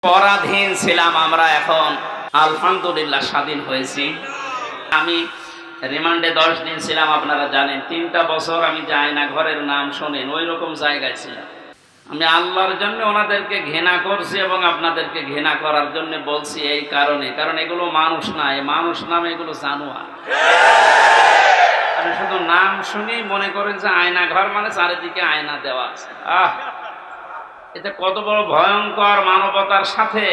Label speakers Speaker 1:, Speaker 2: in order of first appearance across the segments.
Speaker 1: পরাধীন ছিলাম আমরা, এখন আলহামদুলিল্লাহ স্বাধীন হয়েছি। আমি রিমান্ডে 10 দিন ছিলাম, আপনারা জানেন। 3টা বছর আমি যাই না, ঘরের নাম শোনেন, ওই রকম জায়গায় ছিলাম। আমি আল্লাহর জন্য ওনাদেরকে ঘৃণা করছি এবং আপনাদেরকে ঘৃণা করার জন্য বলছি এই কারণে, কারণ এগুলো মানুষ না, এই মানুষ নামে এগুলো জানোয়ার। আপনি শুধু নাম শুনেই মনে করেন যে আয়না ঘর মানে চারিদিকে আয়না দেওয়া আছে। এতে কত বড় ভয়ঙ্কর মানবতার সাথে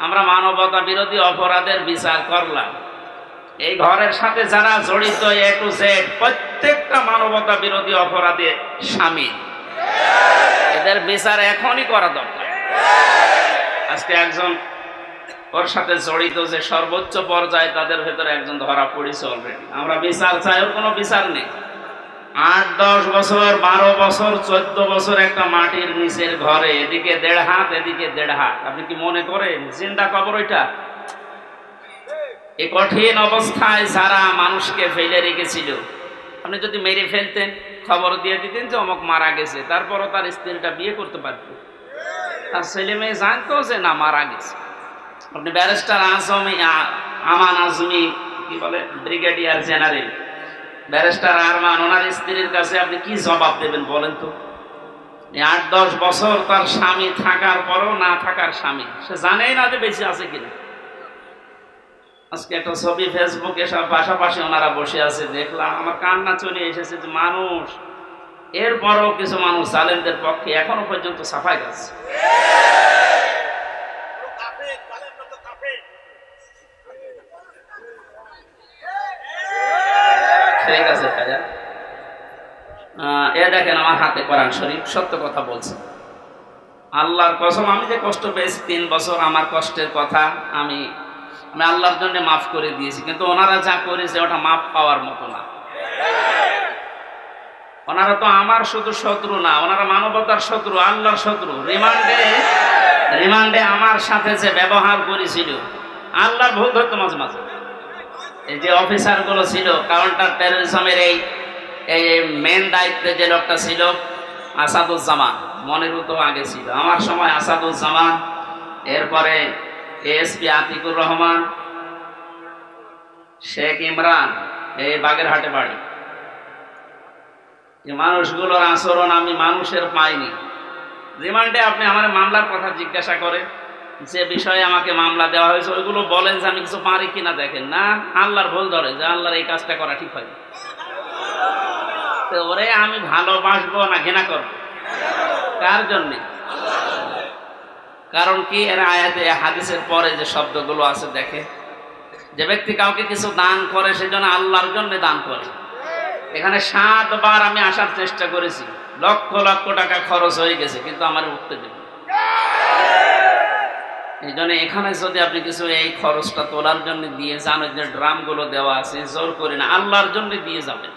Speaker 1: আমরা মানবতা বিরোধী অপরাধের বিচার করলাম। এই ঘরের সাথে যারা জড়িত A to Z প্রত্যেকটা মানবতা বিরোধী অপরাধে শামিল। এদের বিচার এখনই করা দরকার। আজকে একজন ওর সাথে জড়িত যে সর্বোচ্চ পর্যায়ে, তাদের ভেতরে একজন ধরা পড়েছে অলরেডি। আমরা বিচার চাই, ওর কোনো বিচার নেই। 8-10 বছর, 12 বছর, 14 বছর একটা মাটির নিচের ঘরে, এদিকে 1.5 হাত, এদিকে 1.5 হাত। আপনি কি মনে করেন জিন্দা কবর ওইটা? এই কঠিন অবস্থায় যারা মানুষকে ফেলে রেখেছিল, আপনি যদি মেরে ফেলতেন, খবর দিয়ে দিতেন যে অমুক মারা গেছে, তারপরও তার স্ত্রীটা বিয়ে করতে পারত, তার ছেলে মেয়ে জানতো যে না মারা গেছে। আপনি ব্যারিস্টার আমান আজমি, কি বলে, ব্রিগেডিয়ার জেনারেল ব্যারিস্টার আরমান, ওনার স্ত্রীর কাছে আপনি কি জবাব দেবেন বলেন তো? 8-10 বছর তার স্বামী থাকার পরও না থাকার স্বামী, সে জানেই না যে বেঁচে আছে কিনা। আজকে একটা ছবি ফেসবুকে সব পাশাপাশি ওনারা বসে আছে, দেখলাম, আমার কান্না চলে এসেছে যে মানুষ, এরপরও কিছু মানুষ জালেমদের পক্ষে এখনো পর্যন্ত সাফাই গাচ্ছে। ঠিক আছে ভাইয়া, এ দেখেন আমার হাতে কোরআন শরীফ, সত্য কথা বলছি। আল্লাহর কসম, আমি যে কষ্ট পেয়েছি 3 বছর, আমার কষ্টের কথা আমি আল্লাহর জন্য মাফ করে দিয়েছি। কিন্তু ওনারা যা করেছে ওটা মাফ পাওয়ার মতো না। ওনারা তো আমার শুধু শত্রু না, ওনারা মানবতার শত্রু, আল্লাহর শত্রু। রিমান্ডে আমার সাথে যে ব্যবহার করেছিল, আল্লাহর ভুল ধরতো মাঝে মাঝে। এই যে অফিসার গুলো ছিল কাউন্টার টেররিজমের, এই মেন দায়িত্বে যে লোকটা ছিল আসাদুজ্জামান, মনেরও তো আগে ছিল আমার সময় আসাদুজ্জামান, এরপরে এসপি আতিকুর রহমান, শেখ ইমরান, এই বাগেরহাটে বাড়ি। এই মানুষগুলোর আচরণ আমি মানুষের পাইনি। রিমান্ডে আপনি আমার মামলার কথা জিজ্ঞাসা করেন, যে বিষয়ে আমাকে মামলা দেওয়া হয়েছে ওইগুলো বলেন যে আমি কিছু পারি কিনা, দেখেন না আল্লাহর ভুল ধরে যে আল্লাহর এই কাজটা করা ঠিক হয়। তো ওরে আমি ভালোবাসবো না ঘৃণা করবো? কার জন্যে? কারণ কি, এর আয়াতে হাদিসের পরে যে শব্দগুলো আছে, দেখে যে ব্যক্তি কাউকে কিছু দান করে সেজন্য আল্লাহর জন্য দান করে। এখানে 7 বার আমি আসার চেষ্টা করেছি, লক্ষ লক্ষ টাকা খরচ হয়ে গেছে, কিন্তু আমার উঠতে দেবে। এই জন্য এখানে যদি আপনি কিছু এই খরচটা তোলার জন্য দিয়ে যান, যে ড্রামগুলো দেওয়া আছে, জোর করে না, আল্লাহর জন্য দিয়ে যাবেন।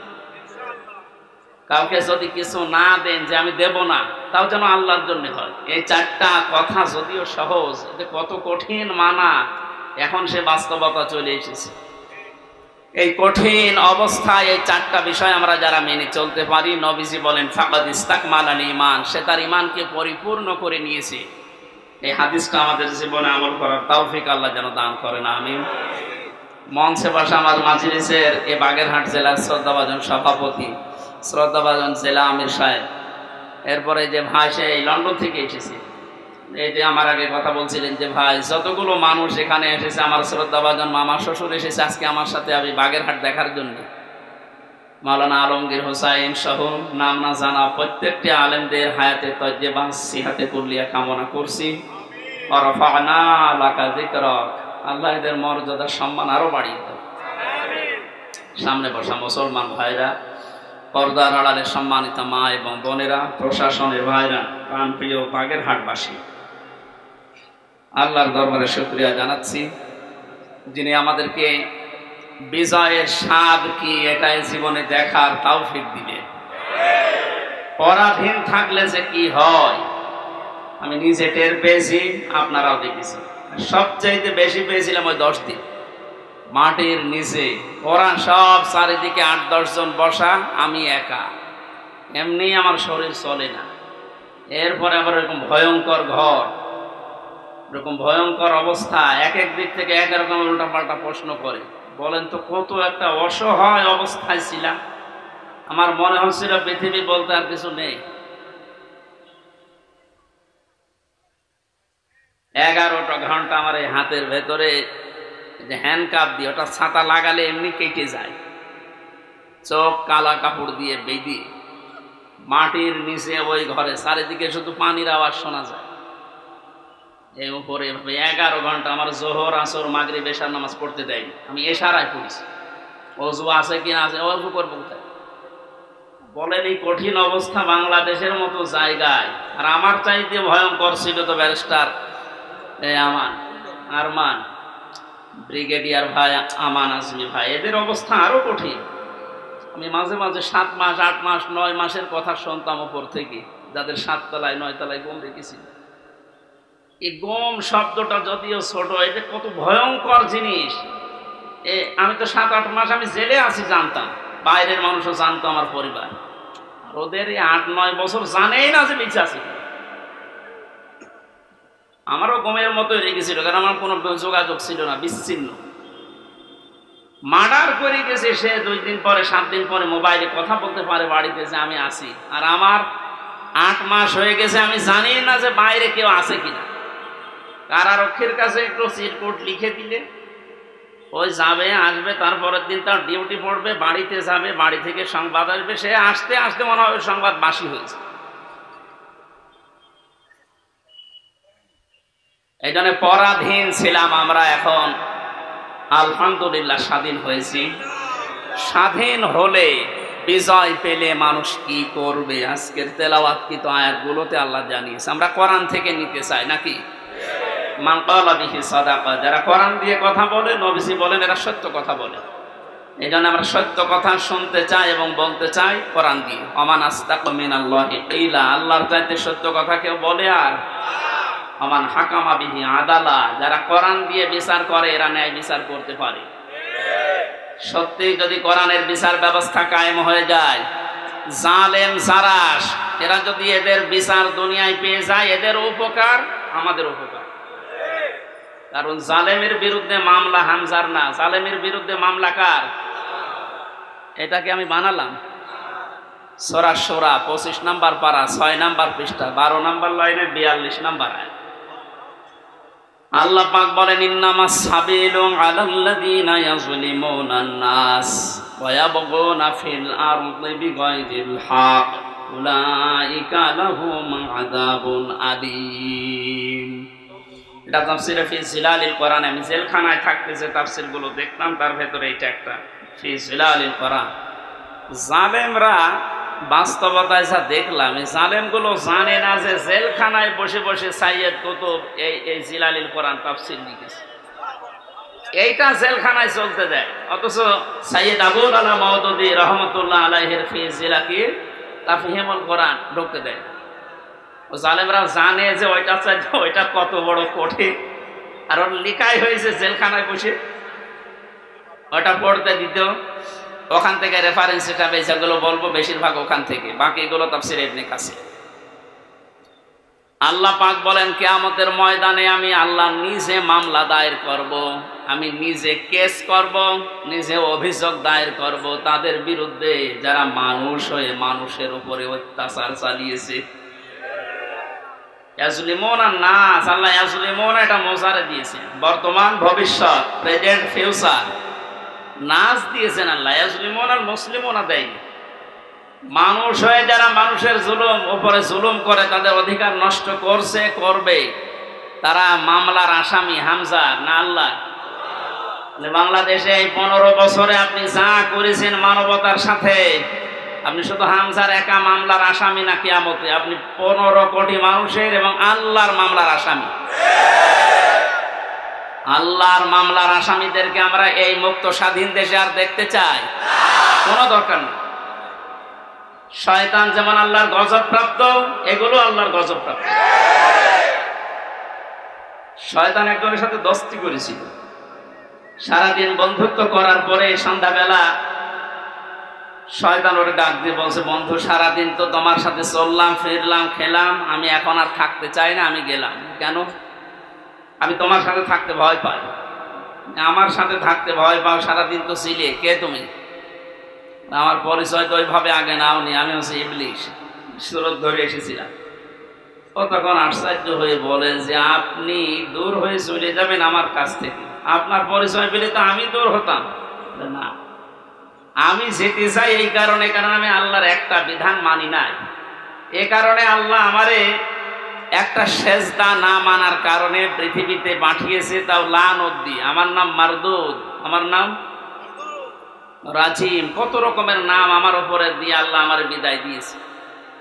Speaker 1: কাউকে যদি কিছু না দেন যে আমি দেব না, তাও যেন আল্লাহর জন্য হয়। এই 4টা কথা যদিও সহজ, এতে কত কঠিন মানা, এখন সে বাস্তবতা চলে এসেছে। এই কঠিন অবস্থায় এই 4টা বিষয় আমরা যারা মেনে চলতে পারি, নবীজি বলেন ফাকাদ ইস্তাকমালাল ঈমান, সে তার ঈমানকে পরিপূর্ণ করে নিয়েছে। এই হাদিসটা আমাদের জীবনে আমল করার তৌফিক আল্লাহ যেন দান করেন, আমিন। মঞ্চে বসা আমার মাজলিসের এই বাগেরহাট জেলার শ্রদ্ধাভাজন সভাপতি, শ্রদ্ধাভাজন জেলা আমির সাহেব, এরপরে যে ভাই সে এই লন্ডন থেকে এসেছে, এই যে আমার আগে কথা বলছিলেন যে ভাই, যতগুলো মানুষ এখানে এসেছে, আমার শ্রদ্ধাভাজন মামা শ্বশুর এসেছে আজকে আমার সাথে আমি বাগেরহাট দেখার জন্য। মাওলানা আলমগীর হোসাইন সহ নাম না জানা প্রত্যেকটি আলেমদের হায়াতে তয়্যিবা সিহাতে কুল্লিয়া কামনা করছি। ওয়ারাফা'না লাকা যিকরাক, আল্লাহ এদের মর্যাদা সম্মান আরো বাড়িয়ে দাও। সামনে বসা মুসলমান ভাইরা, পর্দার আড়ালে সম্মানিত মা এবং বোনেরা, প্রশাসনের ভাইরা, প্রাণপ্রিয় বাগেরহাটবাসী, আল্লাহর দরবারে শুকরিয়া জানাচ্ছি, যিনি আমাদেরকে বিজয়ের স্বাদ কি এটাই জীবনে দেখার তৌফিক দিলেন। পরাধীন থাকলে যে কি হয় আমি নিজে টের পেয়েছি, আপনারাও দেখেছি। সবচাইতে বেশি পেয়েছিলাম ওই 10 দিন মাটির নিচে, ওরা সব চারিদিকে 8-10 জন বসা, আমি একা, এমনি আমার শরীর চলে না। এরপরে আবার এরকম ভয়ঙ্কর ঘর, এরকম ভয়ঙ্কর অবস্থা, এক এক দিক থেকে এক রকম উল্টাপাল্টা প্রশ্ন করে। বলেন তো কত একটা অসহায় অবস্থায় ছিলাম। আমার মনে হচ্ছিল পৃথিবী বলতে আর কিছু নেই। 11টা ঘন্টা আমার এই হাতের ভেতরে যে হ্যান্ডকাপ দিয়ে, ওটা ছাতা লাগালে এমনি কেটে যায়, চোখ কালা কাপড় দিয়ে বেঁধে মাটির নিচে ওই ঘরে চারিদিকে শুধু পানির আওয়াজ শোনা যায়। এই উপরে 11 ঘন্টা আমার জোহর আসর মাগরিব এশার নামাজ পড়তে দেয়নি। আমি এশারায় পড়েছি, অজু আছে কিনা আছে, অজু করবো কোথায়? বলেন এই কঠিন অবস্থা বাংলাদেশের মতো জায়গায়। আর আমার চাইতে ভয়ঙ্কর ছিল তো ব্যারিস্টার আরমান, ব্রিগেডিয়ার ভাই আমান আজমি ভাই, এদের অবস্থা আরো কঠিন। আমি মাঝে মাঝে 7 মাস 8 মাস 9 মাসের কথা শুনতাম উপর থেকে, যাদের 7 তলায় 9 তলায় গম রেখেছিল। এই গম শব্দটা যদিও ছোট, এটা কত ভয়ঙ্কর জিনিস। আমি তো 7-8 মাস আমি জেলে আছি জানতাম, বাইরের মানুষও জানতো, আমার পরিবার। আর ওদের এই 8-9 বছর জানেই না যে বেঁচে আছে। আমারও গমের মতো রেখেছিল, কারণ আমার কোনো যোগাযোগ ছিল না, বিচ্ছিন্ন। মার্ডার করে গেছে সে 2 দিন পরে 7 দিন পরে মোবাইলে কথা বলতে পারে বাড়িতে যে আমি আছি। আর আমার 8 মাস হয়ে গেছে, আমি জানি না যে বাইরে কেউ আছে কিনা। কারারক্ষীর কাছে একটু চিরকুট লিখে দিলে ওই যাবে আসবে, তারপরের দিন তার ডিউটি পড়বে, বাড়িতে যাবে, বাড়ি থেকে সংবাদ আসবে, সে আসতে আসতে মনে হয় সংবাদ বাসি হয়েছে। এই জন্য পরাধীন ছিলাম আমরা, এখন আলহামদুলিল্লাহ স্বাধীন হয়েছি। স্বাধীন হলে বিজয় পেলে মানুষ কি করবে, আজকের তেলাওয়াতকৃত আয়াতগুলোতে আল্লাহ জানিয়েছে। আমরা কোরআন থেকে নিতে চাই নাকি? মান ক্বালা বিহি সাদাকা, যারা কোরআন দিয়ে কথা বলে, নবীজি বলেন এরা সত্য কথা বলে। এই জন্য আমরা সত্য কথা শুনতে চাই এবং বলতে চাই কোরআন দিয়ে। ওমান আসতাকু মিনাল্লাহি কিলা, আল্লাহর চাইতে সত্য কথা কেউ বলে? আর ওমান হাকামা বিহি আদালা, যারা কোরআন দিয়ে বিচার করে এরা ন্যায় বিচার করতে পারে। সত্যি যদি কোরআনের বিচার ব্যবস্থা কায়েম হয়ে যায়, জালেম জারাস এরা যদি এদের বিচার দুনিয়ায় পেয়ে যায়, এদের উপকার আমাদের উপকার। কারণ জালেমের বিরুদ্ধে মামলা হামজার না, জালেমের বিরুদ্ধে মামলা কার? এটাকে আমি বানালাম। সূরা শূরা 25 নম্বর পারা 6 নম্বর পৃষ্ঠা 12 নম্বর লাইনে 42 নম্বর আয়াত। আল্লাহ পাক বলেন ইন্নামাস সাবিলু আলাল্লাযীনা ইয়াজলিমুনান নাস ওয়া ইয়াবগুনা ফিল আরদি বিগাইরিল হক উলাইকা লাহুম আযাবুন আলীম। এটা তাফসীরে ফি জিলালিল কোরআন। আমি জেলখানায় থাকতে যে তাফসীরগুলো দেখতাম তার ভেতরে এটা একটা, ফি জিলালিল কোরআন। জালেমরা বাস্তবতায় যা দেখলাম, এই জালেমগুলো জানে না যে জেলখানায় বসে বসে সাইয়েদ কুতুব এই জিলালিল কোরআন তাফসীর লিখেছে। এইটা জেলখানায় চলতে দেয়, অথচ সাইয়েদ আবুল আলা মাওদুদী রহমতুল্লাহ আলাইহির ফি জিলাকির তাফহিমুল কোরআন ঢুকতে দেয়। ও জালেমরা জানে যে ওইটা চাইতে ওইটা কত বড় কঠিন, আর ওর লেখাই হয়েছে জেলখানায় বসে, ওটা পড়তে দিত। ওখান থেকে রেফারেন্স হিসাবে যেগুলো বলবো বেশিরভাগ ওখান থেকে, বাকিগুলো তাফসীর ইবনে কাসির। আল্লাহ পাক বলেন কিয়ামতের ময়দানে আমি আল্লাহ নিজে মামলা দায়ের করব, আমি নিজে কেস করব, নিজে অভিযোগ দায়ের করব তাদের বিরুদ্ধে যারা মানুষ হয়ে মানুষের উপরে অত্যাচার চালিয়েছে। ইয়াজলিমুনা নাস, আল্লাহ ইয়াজলিমুনা এটা মোজারে দিয়েছেন, বর্তমান ভবিষ্যৎ, প্রেজেন্ট ফিউচার। নাস দিয়েছেন আল্লাহ, ইয়াজলিমুনা মুসলিমুনা দেয়নি। মানুষ হয়ে যারা মানুষের জুলুম উপরে জুলুম করে, তাদের অধিকার নষ্ট করছে, করবে, তারা মামলার আসামি হামজা না আল্লাহ? বাংলাদেশে এই 15 বছরে আপনি যা করেছেন মানবতার সাথে, আপনি শুধু হামজার একা মামলার আসামি না কিয়ামতে? আপনি 15 কোটি মানুষের এবং আল্লাহর মামলার আসামি। আল্লাহর মামলার আসামিদেরকে আমরা এই মুক্ত স্বাধীন দেশে আর দেখতে চাই? কোনো দরকার নেই। শয়তান যেমন আল্লাহর গজব প্রাপ্ত, এগুলো আল্লাহর গজব প্রাপ্ত। শয়তান একজনের সাথে দোস্তি করেছিল, সারাদিন বন্ধুত্ব করার পরে সন্ধ্যাবেলা শয়তান ওরে ডাক দিয়ে বলছে, বন্ধু সারাদিন তো তোমার সাথে চললাম ফিরলাম খেলাম, আমি এখন আর থাকতে চাই না, আমি গেলাম। কেন? আমি তোমার সাথে থাকতে ভয় পাই। আমার সাথে থাকতে ভয় পাও, সারাদিন তো ছিলে, কে তুমি? আমার পরিচয় তো ওইভাবে আগে নাওনি, আমি হচ্ছে ইবলিশ, সুরত ধরে এসেছিলাম। ও তখন আশ্চর্য হয়ে বলে যে আপনি দূর হয়ে চলে যাবেন আমার কাছ থেকে, আপনার পরিচয় পেলে তো আমি দূর হতাম না। আমি যেতে চাই এই কারণে, কারণ আমি আল্লাহর একটা বিধান মানি নাই। এ কারণে আল্লাহ আমারে একটা সেজদা না মানার কারণে পৃথিবীতে পাঠিয়েছে, তাও লানত দিয়ে। আমার নাম মারদুদ, আমার নাম রাজিম, কত রকমের নাম আমার উপরে দিয়ে আল্লাহ আমার বিদায় দিয়েছে।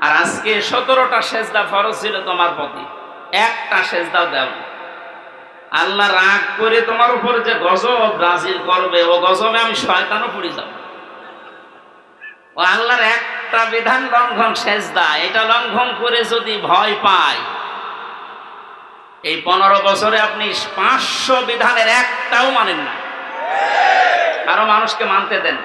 Speaker 1: আর আজকে 17টা সেজদা ফরজ ছিল তোমার প্রতি, একটা সেজদাও দেও না। আল্লাহ রাগ করে তোমার উপরে যে গজব নাযিল করবে, ও গজবে আমি শয়তানও পড়ে যাব। ও আল্লাহর একটা বিধান লঙ্ঘন সেজদা, এটা লঙ্ঘন করে যদি ভয় পায়, এই 15 বছরে আপনি 500 বিধানের একটাও মানেন না, আরো মানুষকে মানতে দেন।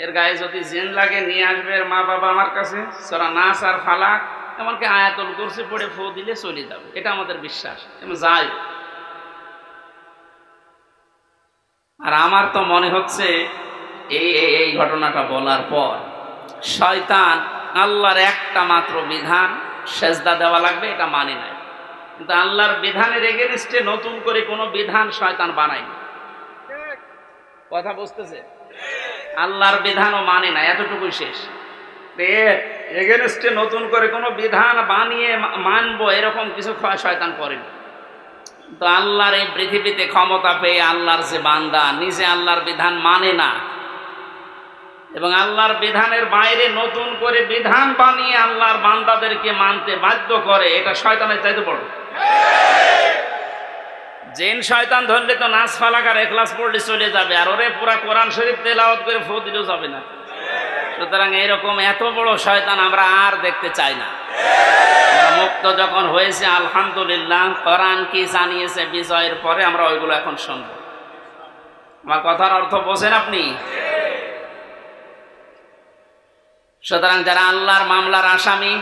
Speaker 1: এর গায়ে যদি জিন লাগে নিয়ে আসবে এর মা বাবা আমার কাছে, সূরা নাস আর ফালাক, এমনকি আয়াতুল কুরসি পড়ে ফু দিলে চলে যাবে, এটা আমাদের বিশ্বাস। যাই, আর আমার তো মনে হচ্ছে এই ঘটনাটা বলার পর শয়তান আল্লাহর একটা মাত্র বিধান সেজদা দেওয়া লাগবে এটা মানে নাই, কিন্তু আল্লাহর বিধানের এগেইনস্টে নতুন করে কোনো বিধান শয়তান বানায় না। কথা বুঝতেছে? আল্লাহর বিধানও মানে না, এতটুকুই শেষ। এগেইনস্টে নতুন করে কোনো বিধান বানিয়ে মানবো এরকম কিছু শয়তান করেনি। তো আল্লাহর এই পৃথিবীতে ক্ষমতা পেয়ে আল্লাহর যে বান্দা নিজে আল্লাহর বিধান মানে না এবং আল্লাহর বিধানের বাইরে নতুন করে বিধান বানিয়ে আল্লাহর বান্দাদেরকে মানতে বাধ্য করে, এটা শয়তানের চাইতে বড়। জিন শয়তান ধরলে তো নাস ফালাক আর ইখলাস পড়লে চলে যাবে, আর ওরে পুরা কোরআন শরীফ তেলাওয়াত করে ফু দিলেও যাবে না। সুতরাং এরকম এত বড় শয়তান আমরা আর দেখতে চাই না। মুক্ত যখন হয়েছে আলহামদুলিল্লাহ, কোরআন কি জানিয়েছে বিজয়ের পরে আমরা ওইগুলো এখন শুনব। আমার কথার অর্থ বোঝেন আপনি? সুতরাং যারা আল্লাহর মামলার আসামি,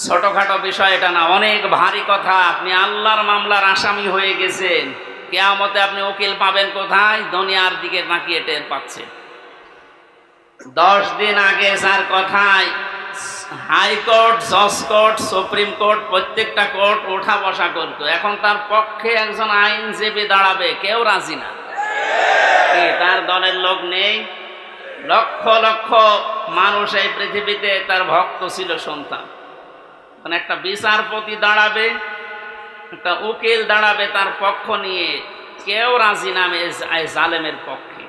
Speaker 1: ছোটখাটো বিষয় এটা না, অনেক ভারী কথা। আপনি আল্লাহর মামলার আসামি হয়ে গেছেন, কিয়ামতে আপনি উকিল পাবেন কোথায়? দুনিয়ার দিকে তাকিয়ে টের পাচ্ছেন। 10 দিন আগে যার কথায় হাইকোর্ট, জজ কোর্ট, সুপ্রিম কোর্ট, প্রত্যেকটা কোর্ট ওঠা বসা করতো, এখন তার পক্ষে একজন আইনজীবী দাঁড়াবে কেউ রাজি না। তার দলের লোক নেই। লক্ষ লক্ষ মানুষ এই পৃথিবীতে তার ভক্ত ছিল, সন্তান। মানে একটা বিচারপতি দাঁড়াবে, একটা উকিল দাঁড়াবে তার পক্ষ নিয়ে, কেউ রাজি নামে জালেমের পক্ষে।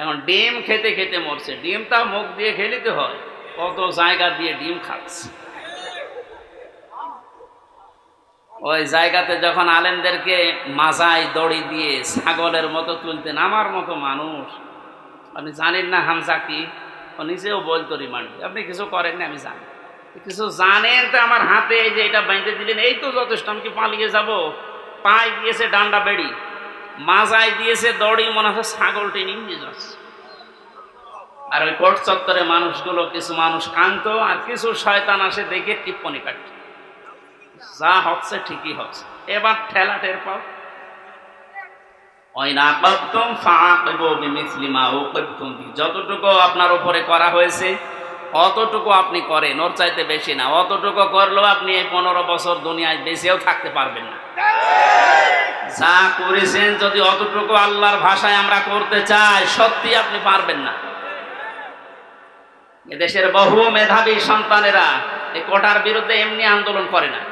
Speaker 1: এখন ডিম খেতে খেতে মরছে, ডিমটা মুখ দিয়ে খেলিতে হয়, কত জায়গা দিয়ে ডিম খাচ্ছে। ওই জায়গাতে যখন আলেমদেরকে মাজায় দড়ি দিয়ে ছাগলের মতো তুলতেন, আমার মতো মানুষ, আপনি জানেন না হামজা কি? ও নিজেও বলতো রিমান্ডে, আপনি কিছু করেন না আমি জানি, কিছু জানেন তো আমার হাতে এই যে এটা বেঁধে দিলেন, এই তো যথেষ্ট, আমি কি পালিয়ে যাব? পায়ে দিয়েছে ডান্ডা বেড়ি, মাজায় দিয়েছে দড়ি, মনে হচ্ছে ছাগল টেনে নিয়ে যাচ্ছে। আর ওই কোর্ট চত্বরে মানুষগুলো, কিছু মানুষ কান্ত আর কিছু শয়তান আসে দেখে টিপ্পনি কাটছে, যা হচ্ছে ঠিকই হচ্ছে, এবার ঠেলা টের পাও। যতটুকু আপনার উপরে করা হয়েছে অতটুকু আপনি করেন, ওর চাইতে বেশি না। অতটুকু করলেও আপনি এই 15 বছর দুনিয়ায় বেঁচেও থাকতে পারবেন না। যা করেছেন যদি অতটুকু আল্লাহর ভাষায় আমরা করতে চাই, সত্যি আপনি পারবেন না। এদেশের বহু মেধাবী সন্তানেরা এই কোটার বিরুদ্ধে এমনি আন্দোলন করে না।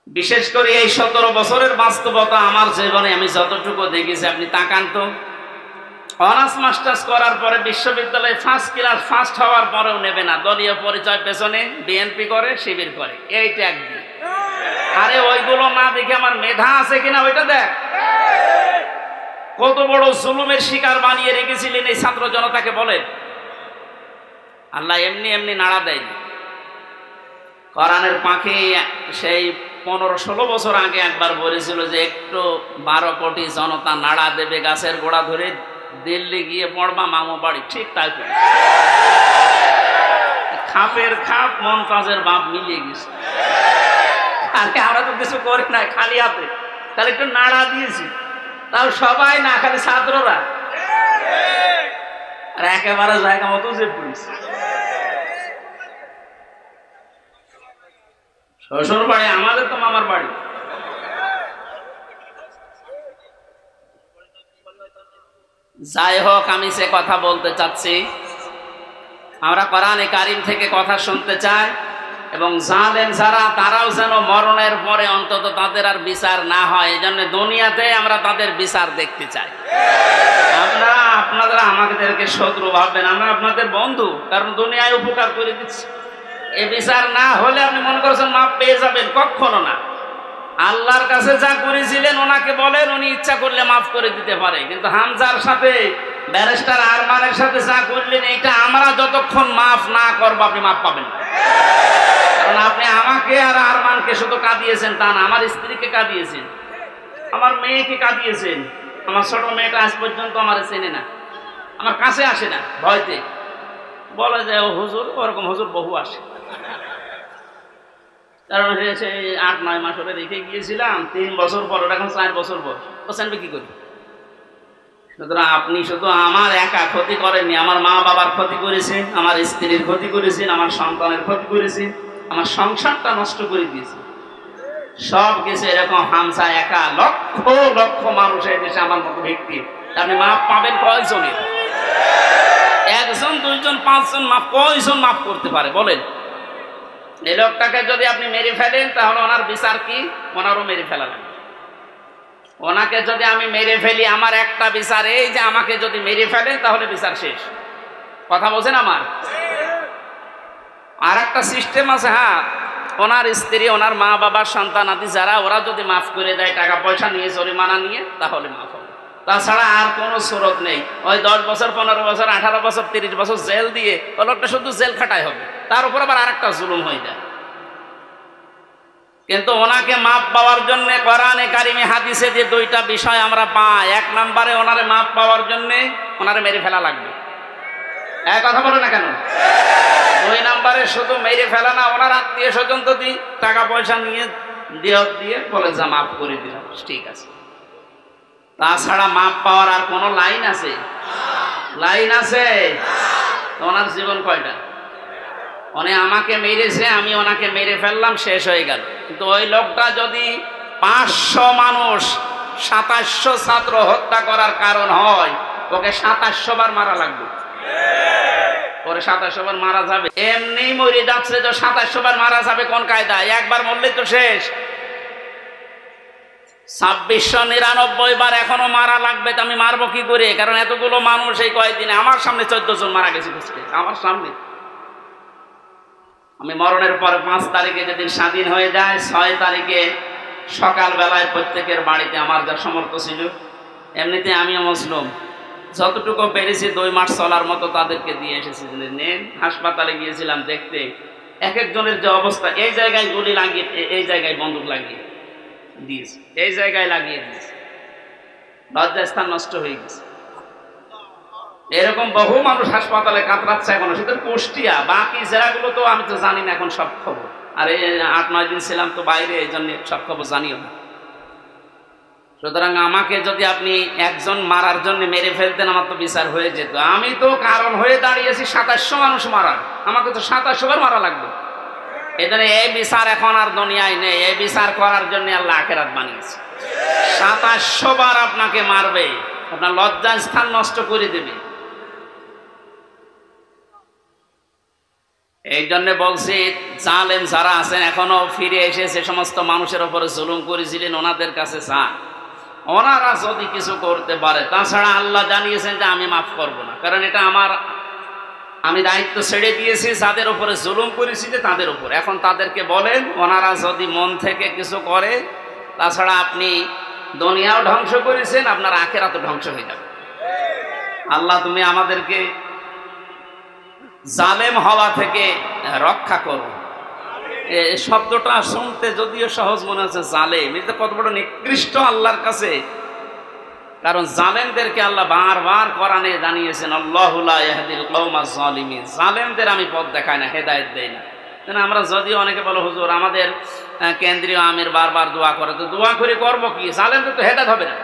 Speaker 1: বিশেষ করে এই 17 বছরের বাস্তবতা আমার জীবনে আমি যতটুকু দেখেছি, আপনি তাকান তো, অনার্স মাস্টার্স করার পরে বিশ্ববিদ্যালয়ে ফার্স্ট ক্লাস ফার্স্ট হওয়ার পরেও নেবে না, দলীয় পরিচয় পেছনে বিএনপি করে, শিবির করে, এই ট্যাগ দিয়ে। আরে ওইগুলো না দেখে আমার মেধা আছে কিনা ওইটা দেখ। কত বড় জুলুমের শিকার বানিয়ে রেখেছিলেন এই ছাত্র জনতাকে বলেন। আল্লাহ এমনি এমনি নাড়া দেয়নি। কোরআনের পাখি সেই 15-16 বছর আগে একবার বলেছিল যে একটু 12 কোটি জনতা নাড়া দেবে, গাছের গোড়া ধরে দিল্লি গিয়ে পড়বা মামু বাড়ি, ঠিক তাই খাপের খাপ মমতাজের বাপ মিলিয়ে গেছে। আরে আমরা তো কিছু করি না, খালি হাতে তাহলে একটু নাড়া দিয়েছি, তাও সবাই না, খালি ছাত্ররা, আর একেবারে জায়গা মতো যে পুলিশ। শ্বশুর বাড়ি আমাদের তো মামার বাড়ি। যাই হোক, আমি সে কথা বলতে চাচ্ছি, আমরা কোরআনে কারিম থেকে কথা শুনতে চাই, এবং জালেম যারা তারাও যেন মরণের পরে অন্তত তাদের আর বিচার না হয়, এই জন্য দুনিয়াতে আমরা তাদের বিচার দেখতে চাই। আপনারা আমাদেরকে শত্রু ভাববেন, আমরা আপনাদের বন্ধু, কারণ দুনিয়ায় উপকার করে দিচ্ছি। এই বিচার না হলে আপনি মনে করছেন মাপ পেয়ে যাবেন, কখনো না। আল্লাহর কাছে যা করেছিলেন ওনাকে বলেন, উনি ইচ্ছা করলে মাফ করে দিতে পারে। কিন্তু হামজার সাথে ব্যারিস্টার আরমানের সাথে যা করলেন, এটা আমরা যতক্ষণ মাফ না করবো আপনি মাফ পাবেন না। কারণ আপনি আমাকে আর আরমানকে শুধু কাঁদিয়েছেন তা না, আমার স্ত্রীকে কাঁদিয়েছেন, আমার মেয়েকে কাঁদিয়েছেন। আমার ছোট মেয়েটা আজ পর্যন্ত আমার চেনে না, আমার কাছে আসে না, ভয়তে বলে যে ও হুজুর, ওরকম হুজুর বহু আসে। কারণ সে 8-9 মাস ওরে রেখে গিয়েছিলাম, 3 বছর পর, ওটা এখন 4 বছর পর, ও জানবে কি করি। সুতরাং আপনি শুধু আমার একা ক্ষতি করেননি, আমার মা বাবার ক্ষতি করেছেন, আমার স্ত্রীর ক্ষতি করেছেন, আমার সন্তানের ক্ষতি করেছেন, আমার সংসারটা নষ্ট করে দিয়েছে। সব কিছু এরকম হামসা একা লক্ষ লক্ষ মানুষ এই দেশে আমার মতো ব্যক্তি, আপনি মাপ পাবেন কয়জনের? 1 জন 2 জন 5 জন মাপ, কয়জন মাফ করতে পারে বলেন? এই লোকটাকে যদি আপনি মেরে ফেলেন তাহলে ওনার বিচার কি? ওনারও মেরে ফেলা লাগবে। ওনাকে যদি আমি মেরে ফেলি, আমার একটা বিচার এই যে আমাকে যদি মেরে ফেলেন তাহলে বিচার শেষ। কথা বলছেন আমার? আর একটা সিস্টেম আছে, হ্যাঁ, ওনার স্ত্রী, ওনার মা বাবার সন্তান আদি যারা, ওরা যদি মাফ করে দেয় টাকা পয়সা নিয়ে, জরিমানা নিয়ে, তাহলে মাফ হবে। তাছাড়া আর কোনো সুরত নেই। ওই 10 বছর 15 বছর 18 বছর 30 বছর জেল দিয়ে ওই লোকটা শুধু জেল খাটাই হবে, তার উপর আবার আরেকটা জুলুম হয়ে যায়। কিন্তু ওনাকে মাপ পাওয়ার জন্য কোরআনে কারিমে হাদিসে যে 2টা বিষয় আমরা পাই। 1 নম্বরে ওনারে মাপ পাওয়ার জন্য ওনারে মেরে ফেলা লাগবে। এক কথা বলো না কেন? 2 নম্বরে শুধু মেরে ফেলা না, ওনার আত্মীয় স্বজন যদি টাকা পয়সা নিয়ে দিয়ে বলে যা মাফ করে দিলাম, ঠিক আছে। তাছাড়া মাপ পাওয়ার আর কোনো লাইন আছে? লাইন আছে? ওনার জীবন কয়টা? উনি আমাকে মেরেছে, আমি ওনাকে মেরে ফেললাম, শেষ হয়ে গেল। কিন্তু ওই লোকটা যদি 500 মানুষ 2700 ছাত্র হত্যা করার কারণ হয়, ওকে 2700 বার মারা লাগবে। পরে 2700 বার মারা যাবে, এমনি মরে যাচ্ছে তো 2700 বার মারা যাবে কোন কায়দায়? একবার মরলেই তো শেষ। 2699 বার এখনো মারা লাগবে, তো আমি মারবো কি করে? কারণ এতগুলো মানুষ এই কয়েকদিনে আমার সামনে 14 জন মারা গেছে, আমার সামনে। আমি মরণের পর 5 তারিখে যেদিন স্বাধীন হয়ে যায়, 6 তারিখে সকালবেলায় প্রত্যেকের বাড়িতে আমার যা সমর্থ ছিল, এমনিতে আমিও মুসলিম, যতটুকু পেরেছি 2 মাস চলার মতো তাদেরকে দিয়ে এসেছি। হাসপাতালে গিয়েছিলাম দেখতে, এক একজনের যে অবস্থা, এই জায়গায় গুলি লাগিয়ে, এই জায়গায় বন্দুক লাগিয়ে দিয়েছে, এই জায়গায় লাগিয়ে দিয়েছে, লজ্জাস্থান নষ্ট হয়ে গেছে। এরকম বহু মানুষ হাসপাতালে কাতরাচ্ছে এখনো, সেটা কুষ্টিয়া, বাকি জেলাগুলো তো আমি তো জানি না এখন সব খবর। আর এই 8-9 দিন ছিলাম তো বাইরে, এই জন্য সব খবর জানিও না। সুতরাং আমাকে যদি আপনি একজন মারার জন্য মেরে ফেলতেন, আমার তো বিচার হয়ে যেত। আমি তো কারণ হয়ে দাঁড়িয়েছি 2700 মানুষ মারার, আমাকে তো 2700 বার মারা লাগবে। এই জন্য এই বিচার এখন আর দুনিয়ায় নেই, এই বিচার করার জন্য আল্লাহ আখিরাত বানিয়েছে। 2700 বার আপনাকে মারবে, আপনার লজ্জার স্থান নষ্ট করে দেবে। এই জন্য বলছি, জালেম যারা আছেন এখনো ফিরে এসে যে সমস্ত মানুষের উপরে জুলুম করেছিলেন, ওনাদের কাছে যান, ওনারা যদি কিছু করতে পারে। তাছাড়া আল্লাহ জানিয়েছেন যে আমি মাফ করব না, কারণ এটা আমি দায়িত্ব ছেড়ে দিয়েছি যাদের উপরে জুলুম করেছি যে তাদের উপর। এখন তাদেরকে বলেন, ওনারা যদি মন থেকে কিছু করে, তাছাড়া আপনি দুনিয়াও ধ্বংস করেছেন, আপনার আখিরাতও ধ্বংস হয়ে যাবে। আল্লাহ তুমি আমাদেরকে জালেম হওয়া থেকে রক্ষা করো। এই শব্দটা শুনতে যদিও সহজ মনে হচ্ছে, জালেম, এটা কত বড় নিকৃষ্ট আল্লাহর কাছে। কারণ জালেমদেরকে আল্লাহ বারবার কোরআনে জানিয়েছেন, আল্লাহু লা ইয়াহদিল কওমাজ জালিমিন, জালেমদের আমি পথ দেখাই না, হেদায়েত দেই না। আমরা যদিও অনেকে বলে হুজুর আমাদের কেন্দ্রীয় আমির বারবার দোয়া করে, তো দোয়া করে করবো কি? জালেমদের তো হেদায়েত হবে না,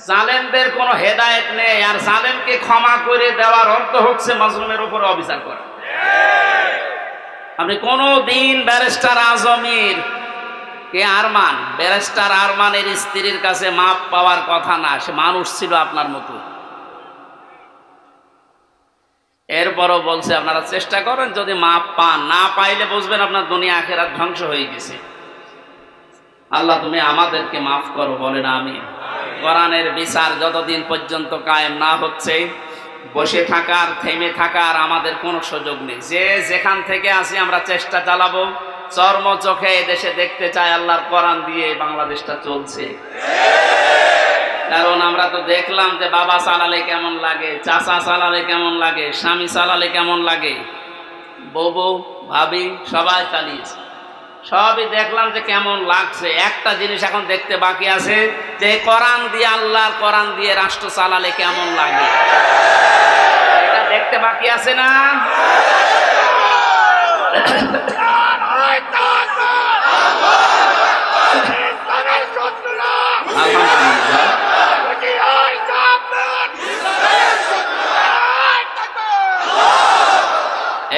Speaker 1: জালেমদের কোনো হেদায়েত নেই। আর জালেমকে ক্ষমা করে দেওয়ার অর্থ হচ্ছে মাজলুমের উপরে অবিচার করা। আপনি কোনো দিন ব্যারিস্টার আজমির কে আরমান, ব্যারিস্টার আরমানের স্ত্রীর কাছে মাপ পাওয়ার কথা না, সে মানুষ ছিল আপনার মতো। এরপরও বলছে আপনারা চেষ্টা করেন, যদি মাপ পান, না পাইলে বুঝবেন আপনার দুনিয়া আখিরাত ধ্বংস হয়ে গেছে। আল্লাহ তুমি আমাদেরকে মাফ করো, বলেন আমিন। কোরআনের বিচার যতদিন পর্যন্ত কায়েম না হচ্ছে, বসে থাকার, থেমে থাকার আমাদের কোনো সুযোগ নেই। যে যেখান থেকে আসি আমরা চেষ্টা চালাবো, চর্ম চোখে এদেশে দেখতে চাই আল্লাহর কোরআন দিয়ে বাংলাদেশটা চলছে। কারণ আমরা তো দেখলাম যে বাবা চালালে কেমন লাগে, চাচা চালালে কেমন লাগে, স্বামী চালালে কেমন লাগে, বউ ভাবি সবাই চালিয়েছে, সবই দেখলাম যে কেমন লাগছে। একটা জিনিস এখন দেখতে বাকি আছে, যে কোরআন দিয়ে, আল্লাহর কোরআন দিয়ে রাষ্ট্র চালালে কেমন লাগে, এটা দেখতে বাকি আছে না?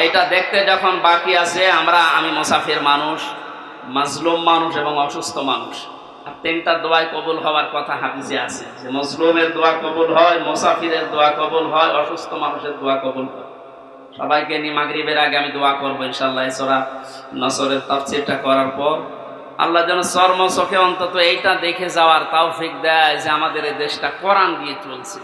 Speaker 1: এইটা দেখতে যখন বাকি আছে, আমি মুসাফির মানুষ, মাজলুম মানুষ এবং অসুস্থ মানুষ, আর তিনটা দোয়ায় কবুল হওয়ার কথা হাদিসে আছে, যে মাজলুমের দোয়া কবুল হয়, মুসাফিরের দোয়া কবুল হয়, অসুস্থ মানুষের দোয়া কবুল হয়। সবাইকে নিয়ে মাগরিবের আগে আমি দোয়া করবো ইনশাআল্লাহ। সূরা নসরের তাফসীরটা করার পর আল্লাহ যেন চর্ম চোখে অন্তত এইটা দেখে যাওয়ার তৌফিক দেয় যে আমাদের এই দেশটা কোরআন দিয়ে চলছে।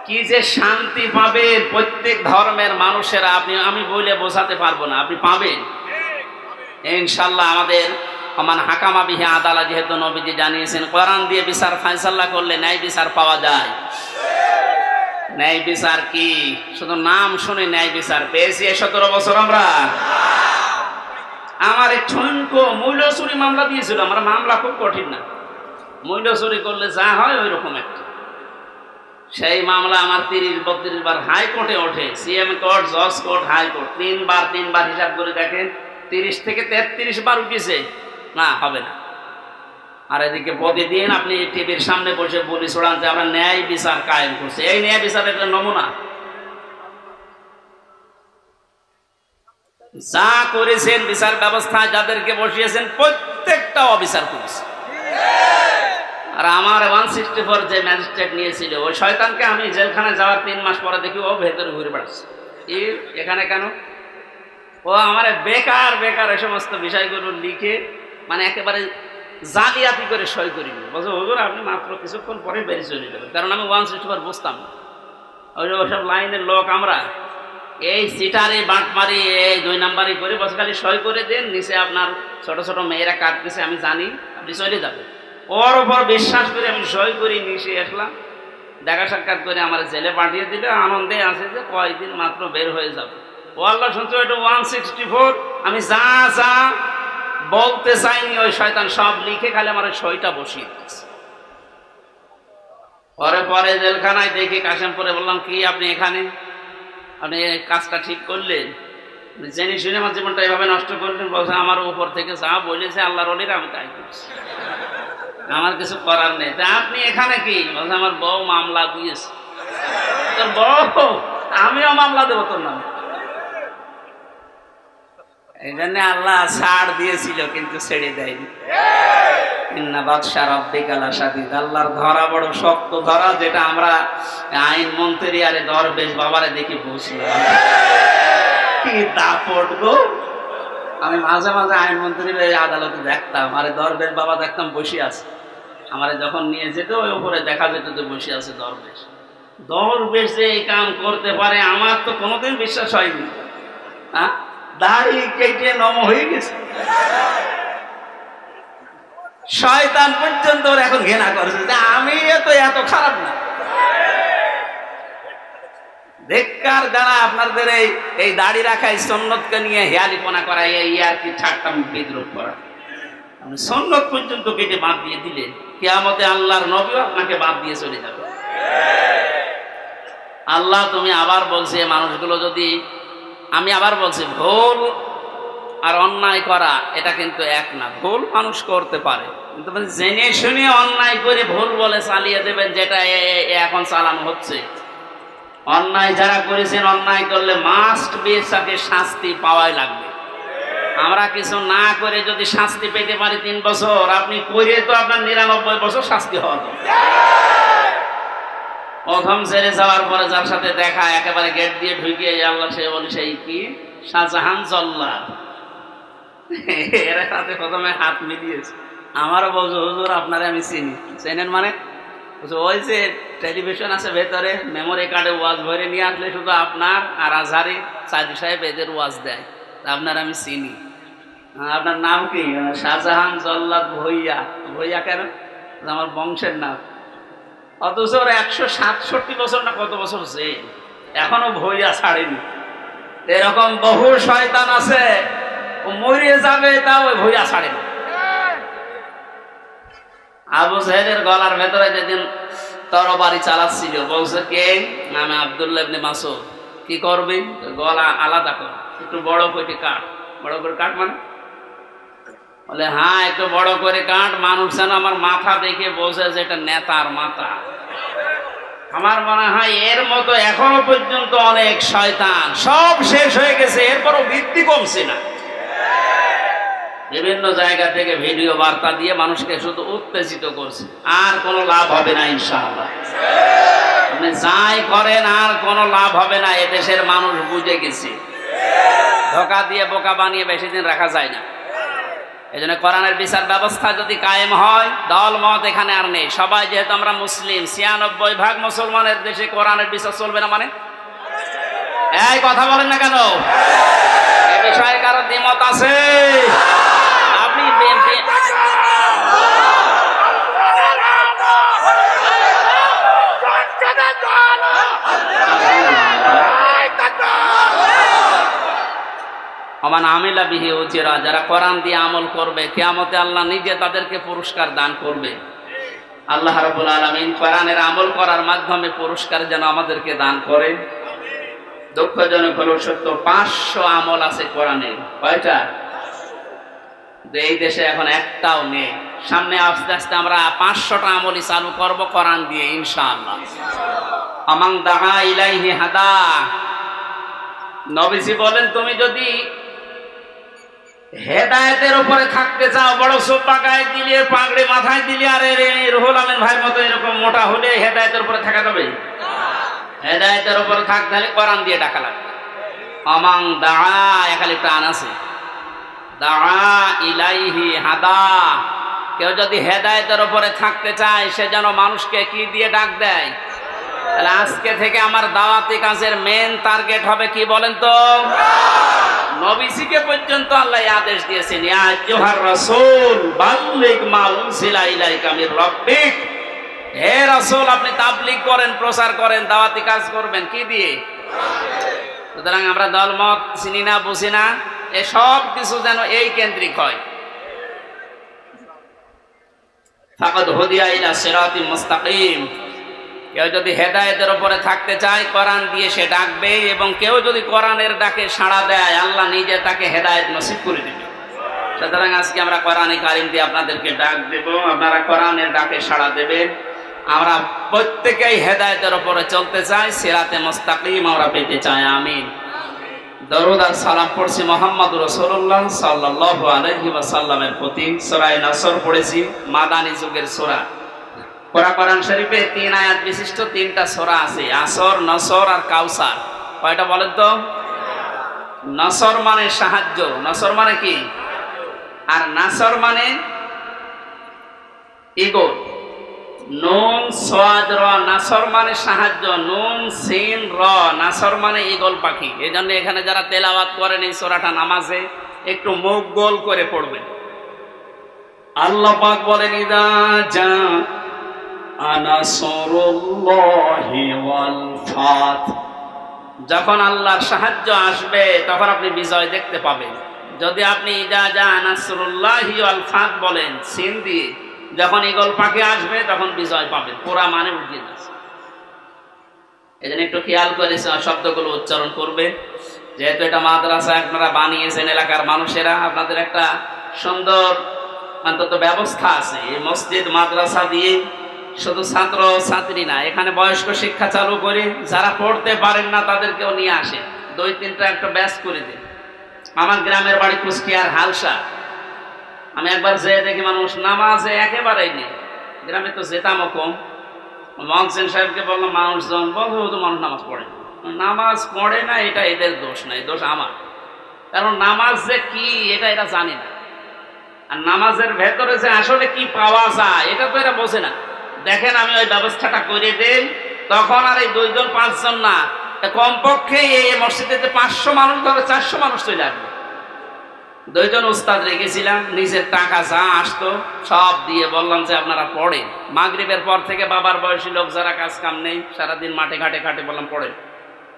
Speaker 1: কি যে শান্তি পাবে প্রত্যেক ধর্মের মানুষেরা, আমি বলে বোঝাতে পারবো না, আপনি পাবেন ইনশাআল্লাহ। আমাদের মান হাকামা বিহি আদালা, যেহেতু নবীজি জানিয়েছেন কোরআন দিয়ে বিচার ফায়সালা করলে ন্যায় বিচার পাওয়া যায়। ন্যায় বিচার কি শুধু নাম শুনে ন্যায় বিচার পেয়েছি 17 বছর আমরা? আমার এক ঠনকো মূল্য চুরি মামলা দিয়েছিল, আমার মামলা খুব কঠিন না, মূল্য চুরি করলে যা হয় ওই রকম একটা। সেই মামলা আমার 30-32 বার হাইকোর্টে ওঠে, সিএম কোর্ট, জজ কোর্ট, হাইকোর্ট, তিনবার হিসাব করে দেখেন 30 থেকে 33 বার উঠেছে, না হবে না। আর এদিকে প্রতিদিন আপনি টিভির সামনে বসে বলি ছড়ান যে আমরা ন্যায় বিচার কায়েম করছি। এই ন্যায় বিচারের একটা নমুনা, যা করেছেন বিচার ব্যবস্থায় যাদেরকে বসিয়েছেন প্রত্যেকটা অবিচার করেছে। আর আমার 164 যে ম্যাজিস্ট্রেট নিয়েছিল, ওই শয়তানকে আমি জেলখানায় যাওয়ার 3 মাস পরে দেখি ও ভেতরে ঘুরে বেড়াচ্ছে। এখানে কেন? ও আমার বেকার এই সমস্ত বিষয়গুলো লিখে মানে একেবারে জালিয়াতি করে সই করিনি। বলছে হুজুর আপনি মাত্র কিছুক্ষণ পরে বেরিয়ে চলে যাবেন, কারণ আমি 164 বুঝতাম না। ওইসব লাইনের লোক আমরা, এই সিটারি বাঁটমারি এই 2 নাম্বারই করে বসে খালি সই করে দেন, নিচে আপনার ছোট ছোট মেয়েরা কাটতেছে আমি জানি, আপনি চলে যাবেন। ওর উপর বিশ্বাস করে আমি সই করি নিচে আসলাম, দেখা সাক্ষাৎ করে আমার জেলে পাঠিয়ে দিলে, আনন্দে আছে যে কয়েকদিন মাত্র বের হয়ে যাবে। ও আল্লাহ শুনছো এটা 164, আমি যা যা বলতে চাইনি ওই শয়তান সব লিখে খালি আমার সইটা বসিয়ে দিচ্ছে। পরে জেলখানায় দেখি কাশেমপুরে, বললাম কি আপনি এখানে, আপনি কাজটা ঠিক করলেন, জেনে শুনে আমার জীবনটা এভাবে নষ্ট করলেন? বলছে আমার উপর থেকে যা বলেছে আল্লাহর ওলিরা আমি তাই করছি, আমার কিছু করার নেই। তা আপনি এখানে কি? বলছে আমার বউ মামলা দিয়েছে। তোর বউ? আমিও মামলা দেবো তোর নামে। এই জন্য আল্লাহ ছাড় দিয়েছিল কিন্তু ছেড়ে দেয়নি। ইন্না বাদশা রাব্বিকা লাশাদীদ, আল্লাহর ধরা বড় শক্ত ধরা, যেটা আমরা আইন মন্ত্রী আরে দরবেশ বাবারে দেখি বসলাম কি দাপট গো। আমি মাঝে মাঝে আইন মন্ত্রীর আদালতে দেখতাম, আরে দরবেশ বাবা দেখতাম বসে আছে, আমারে যখন নিয়ে যেত ওই উপরে দেখা যেত যে বসে আছে দরবেশ যে এই কাম করতে পারে আমার তো কোনোদিন বিশ্বাস হয়নি। হ্যাঁ, দাড়ি কেটে নম হয়ে গেছে, শয়তান পর্যন্ত ওর এখন ঘৃণা করছে যে আমি তো এত খারাপ না। বেকার যারা আপনাদের এই দাড়ি রাখাই সুন্নতকে নিয়ে হেয়ালিপনা করা, এই আর কি ঠাট্টা বিদ্রুপ করা, আপনি সুন্নত পর্যন্ত কেটে বাদ দিয়ে দিলেন। কিয়ামতে আল্লাহর নবীও আপনাকে বাদ দিয়ে চলে যাবে। আল্লাহ তুমি আবার বলছে মানুষগুলো যদি, আমি আবার বলছি ভুল আর অন্যায় করা এটা কিন্তু এক না। ভুল মানুষ করতে পারে, কিন্তু জেনে শুনে অন্যায় করে ভুল বলে চালিয়ে দেবেন, যেটা এখন চালানো হচ্ছে। অন্যায় যারা করেছেন, অন্যায় করলে মাস্ট বি তাকে শাস্তি পাওয়াই লাগবে। আমরা কিছু না করে যদি শাস্তি পেতে পারি 3 বছর, আপনি করে তো আপনার 99 বছর শাস্তি হওয়া দরকার। প্রথম ছেড়ে যাওয়ার পরে যার সাথে দেখা, একেবারে গেট দিয়ে ঢুকিয়ে আল্লাহ সে বলি সেই কি শাহজাহান জল্লাদ, এর সাথে প্রথমে হাত মিলিয়েছে। আমারও বলছো হুজুর আপনারে আমি চিনি। চেনেন মানে? ওই যে টেলিভিশন আছে ভেতরে, মেমোরি কার্ডে ওয়াজ ভরে নিয়ে আসলে শুধু আপনার আর আজহারি সাইদি সাহেব এদের ওয়াজ দেয়, আপনার আমি চিনি। আপনার নাম কি? শাহজাহান জল্লাদ ভুইয়া। ভুইয়া কেন? আমার বংশের নাম। অথচ 167 বছর না কত বছর সে এখনো ভুইয়া ছাড়েনি। এরকম বহু শয়তান আছে, ও মরে যাবে তাও ভুইয়া ছাড়েনি। আবু জাহেলের গলার ভেতরে যেদিন তরবারি চালাচ্ছিল, বলছে কে? আমি আব্দুল্লাহ ইবনে মাসউদ। কি করবি? গলা আলাদা কর, একটু বড় করে কাট। বড় করে কাট মানে? বলে হ্যাঁ একটু বড় করে কাট, মানুষ যেন আমার মাথা দেখে বোঝে যে এটা নেতার মাথা। আমার মনে হয় এর মতো এখনো পর্যন্ত অনেক শয়তান, সব শেষ হয়ে গেছে, এরপরও বৃদ্ধি কমছে না। বিভিন্ন জায়গা থেকে ভিডিও বার্তা দিয়ে মানুষকে শুধু উত্তেজিত করছে, আর কোনো লাভ হবে না ইনশাআল্লাহ। আপনি যাই করেন আর কোনো লাভ হবে না, এদেশের মানুষ বুঝে গেছে। ধোঁকা দিয়ে বোকা বানিয়ে বেশি দিন রাখা যায় না। এই জন্য কোরআনের বিচার ব্যবস্থা যদি কায়েম হয়, দল মত এখানে আর নেই। সবাই যেহেতু আমরা মুসলিম, 96% মুসলমানের দেশে কোরআনের বিচার চলবে না মানে? এই কথা বলেন না কেন? এ বিষয়ে কারো দ্বিমত আছে? আপনি আমান আমিলা বিহি উজিরা, যারা কোরআন দিয়ে আমল করবে কিয়ামতে আল্লাহ নিজে তাদেরকে পুরস্কার দান করবে। আল্লাহ রাব্বুল আলামিন কোরআনের আমল করার মাধ্যমে পুরস্কার যেন আমাদেরকে দান করেন। দুঃখজনক হলো সত্য, 500 আমল আছে কোরআনের। কয়টা? এই দেশে এখন একটাও নেই। সামনে আস্তে আস্তে আমরা 500টা আমলই চালু করব কোরআন দিয়ে ইনশাআল্লাহ। আমান দাআ ইলাইহি হাদা, নবীজি বলেন তুমি যদি হেদায়েতের উপরে থাকতে চাও, বড় সোপা গায়ে দিলে, পাগড়ি মাথায় দিলে, আর রুহুল আমিন ভাইয়ের মতো এরকম মোটা হলে হেদায়েতের উপরে থাকা যাবে? হেদায়েতের উপরে থাকতে হলে কোরআন দিয়ে ডাকা লাগবে। আমান দাআ, এখানে প্রাণ আছে, দাআ ইলাইহি হাদা, কেউ যদি হেদায়েতের উপরে থাকতে চায় সে যেন মানুষকে কি দিয়ে ডাক দেয়। তাহলে আজকে থেকে আমার দাওয়াতি কাজের মেন টার্গেট হবে কি বলেন তো? নবীজিকে পর্যন্ত আল্লাহ আদেশ দিয়েছেন, ইয়া আইয়ুহার রাসূল বাল্লিগ মা উনজিলা ইলাইকা মির রাব্বিক। হে রাসূল, আপনি তাবলীগ করেন, প্রচার করেন, দাওয়াতি কাজ করবেন কি দিয়ে? সুতরাং আমরা দলমত চিনি না, বুঝি না, এ সব কিছু যেন এই কেন্দ্রিক হয়। ফাকাদ হুদিয়া ইলা সিরাতিম মুস্তাকিম, কেউ যদি হেদায়েতের উপরে থাকতে চায় কোরআন দিয়ে সে ডাকবে, এবং কেউ যদি কোরআনের ডাকে সাড়া দেয় আল্লাহ নিজে তাকে হেদায়েত নসিব করে দিবে। সুতরাং আজকে আমরা কোরআনে কারিম দিয়ে আপনাদেরকে ডাক দেব, আপনারা কোরআনের ডাকে সাড়া দেবেন। আমরা প্রত্যেকেই হেদায়েতের উপরে চলতে চাই, সিরাতে মুস্তাকিম আমরা পেতে চাই। আমিন। দরুদ আর সালাম পড়ছি মুহাম্মদুর রাসূলুল্লাহ সাল্লাল্লাহু আলাইহি ওয়াসাল্লামের প্রতি। সূরা নাসর পড়েছি, মাদানী যুগের সূরা। কোরআন শরীফে 3 আয়াত বিশিষ্ট 3টা সূরা আছে, আসর, নসর আর কাউসার। কয়টা বলেন তো? নসর মানে সাহায্য, নসর মানে কি? আর নাসর মানে ইগল। নুন সাদ র, নাসর মানে সাহায্য, নুন সিন র, নাসর মানে ঈগল পাখি। এই জন্য এখানে যারা তেলাওয়াত করেন এই সূরাটা নামাজে একটু মুখ গোল করে পড়বেন। আল্লাহ পাক বলেন, ইদা জা নাসরুল্লাহি ওয়াল ফাত, যখন আল্লাহর সাহায্য আসবে তখন আপনি বিজয় দেখতে পাবেন। যদি আপনি ইদা জা নাসরুল্লাহি ওয়াল ফাত বলেন সিন দিয়ে, যখন ঈগল পাখি আসবে তখন বিজয় পাবেন, পোড়া মানে উঠিয়ে যাচ্ছে। এই জন্য একটু খেয়াল করে শব্দগুলো উচ্চারণ করবে। যেহেতু এটা মাদ্রাসা আপনারা বানিয়েছেন, এলাকার মানুষেরা, আপনাদের একটা সুন্দর অন্তত ব্যবস্থা আছে। এই মসজিদ মাদ্রাসা দিয়ে শুধু ছাত্র ছাত্রী না, এখানে বয়স্ক শিক্ষা চালু করে যারা পড়তে পারেন না তাদেরকেও নিয়ে আসেন, 2-3টা একটা ব্যাচ করে দিন। আমার গ্রামের বাড়ি কুষ্টিয়ার হালসা। আমি একবার যেয়ে দেখি মানুষ নামাজে একেবারেই নেই। গ্রামে তো যেতামও কম। মহসিন সাহেবকে বললাম, মানুষজন বহু মানুষ নামাজ পড়ে, নামাজ পড়ে না এটা এদের দোষ না, এই দোষ আমার। কারণ নামাজ যে কি এটা এরা জানে না, আর নামাজের ভেতরে যে আসলে কি পাওয়া যায় এটা তো এরা বোঝে না। দেখেন আমি ওই ব্যবস্থাটা করে দেই, তখন আর এই 2-5 জন না, কমপক্ষে এই মসজিদে 500 মানুষ, ধরে 400 মানুষ চলে আসবে। 2 জন উস্তাদ রেখেছিলাম, নিজের টাকা যা আসতো সব দিয়ে বললাম যে আপনারা পড়েন। মাগরিবের পর থেকে বাবার বয়সী লোক যারা কাজ কাম নেই, সারাদিন মাঠে ঘাটে ঘাটে, বললাম পড়েন,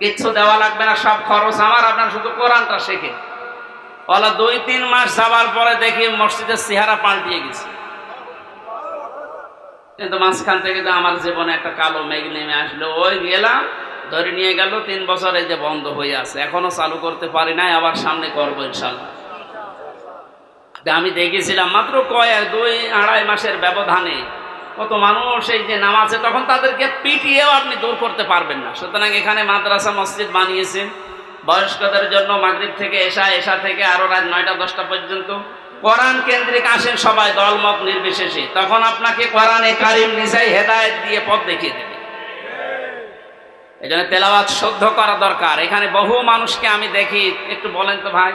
Speaker 1: কিচ্ছু দেওয়া লাগবে না, সব খরচ আমার, আপনারা শুধু কোরআনটা শেখেন। ওলা 2-3 মাস যাওয়ার পরে দেখি মসজিদের চেহারা পাল্টিয়ে গেছে। কিন্তু মাঝখান থেকে তো আমার জীবনে একটা কালো মেঘ নেমে আসলো। ওই গেলাম, ধরে নিয়ে গেল 3 বছর, এই যে বন্ধ হয়ে আছে, এখনো চালু করতে পারি নাই, আবার সামনে করবো ইনশাল্লাহ। আমি দেখেছিলাম মাত্র 2-2.5 মাসের ব্যবধানে কত মানুষ এই যে নামাজে, তখন তাদেরকে পিটিয়েও আপনি দূর করতে পারবেন না। সুতরাং এখানে মাদ্রাসা মসজিদ বানিয়েছেন বয়স্কদের জন্য, মাগরিব থেকে এশা, এশা থেকে আরো রাত 9টা-10টা পর্যন্ত কোরআন কেন্দ্রিক আসেন সবাই, দলমত নির্বিশেষে। তখন আপনাকে কোরআনে কারিম নিজেই হেদায়েত দিয়ে পথ দেখিয়ে দেবে। এই জন্য তেলাওয়াত শুদ্ধ করা দরকার। এখানে বহু মানুষকে আমি দেখি, একটু বলেন তো ভাই,